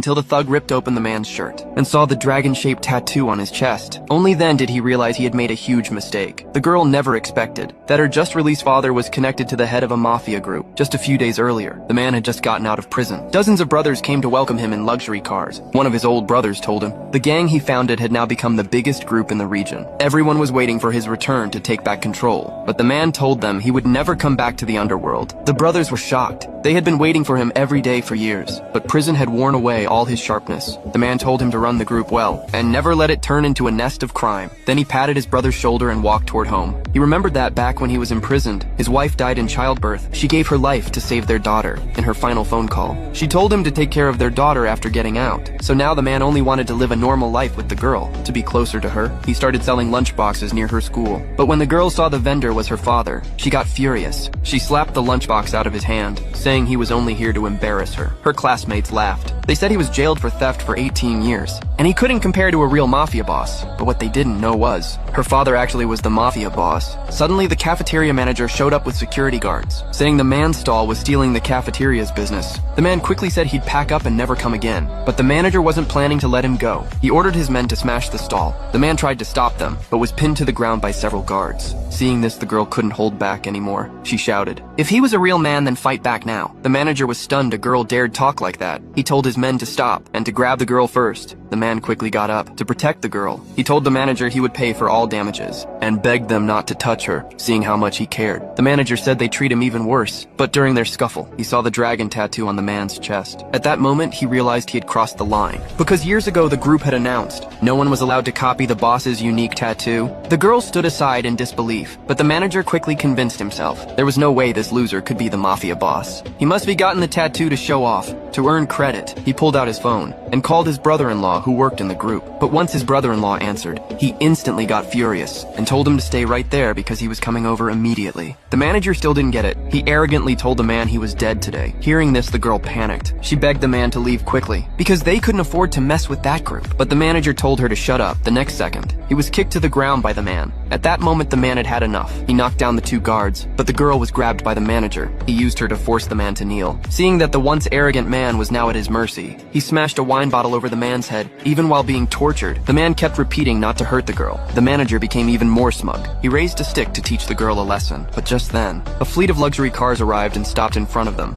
until the thug ripped open the man's shirt and saw the dragon-shaped tattoo on his chest. Only then did he realize he had made a huge mistake. The girl never expected that her just-released father was connected to the head of a mafia group. Just a few days earlier, the man had just gotten out of prison. Dozens of brothers came to welcome him in luxury cars. One of his old brothers told him the gang he founded had now become the biggest group in the region. Everyone was waiting for his return to take back control, but the man told them he would never come back to the underworld. The brothers were shocked. They had been waiting for him every day for years, but prison had worn away all his sharpness. The man told him to run the group well, and never let it turn into a nest of crime. Then he patted his brother's shoulder and walked toward home. He remembered that back when he was imprisoned, his wife died in childbirth. She gave her life to save their daughter in her final phone call. She told him to take care of their daughter after getting out. So now the man only wanted to live a normal life with the girl, to be closer to her. He started selling lunchboxes near her school. But when the girl saw the vendor was her father, she got furious. She slapped the lunchbox out of his hand, saying he was only here to embarrass her. Her classmates laughed. They said he was jailed for theft for 18 years, and he couldn't compare to a real mafia boss. But what they didn't know was, her father actually was the mafia boss. Suddenly, the cafeteria manager showed up with security guards, saying the man's stall was stealing the cafeteria's business. The man quickly said he'd pack up and never come again, but the manager wasn't planning to let him go. He ordered his men to smash the stall. The man tried to stop them, but was pinned to the ground by several guards. Seeing this, the girl couldn't hold back anymore. She shouted, "If he was a real man, then fight back now." The manager was stunned a girl dared talk like that. He told his men to stop and to grab the girl first. The man quickly got up to protect the girl. He told the manager he would pay for all damages and begged them not to touch her, seeing how much he cared. The manager said they'd treat him even worse, but during their scuffle, he saw the dragon tattoo on the man's chest. At that moment, he realized he had crossed the line, because years ago the group had announced no one was allowed to copy the boss's unique tattoo. The girl stood aside in disbelief, but the manager quickly convinced himself there was no way this loser could be the mafia boss. He must be gotten the tattoo to show off, to earn credit. He pulled out his phone and called his brother-in-law who worked in the group. But once his brother-in-law answered, he instantly got furious and told him to stay right there because he was coming over immediately. The manager still didn't get it. He arrogantly told the man he was dead today. Hearing this, the girl panicked. She begged the man to leave quickly because they couldn't afford to mess with that group. But the manager told her to shut up. The next second, he was kicked to the ground by the man. At that moment, the man had had enough. He knocked down the two guards, but the girl was grabbed by the manager. He used her to force the man to kneel. Seeing that the once arrogant man was now at his mercy, he smashed a wine bottle over the man's head. Even while being tortured, the man kept repeating not to hurt the girl. The manager became even more smug. He raised a stick to teach the girl a lesson. But just then, a fleet of luxury cars arrived and stopped in front of them.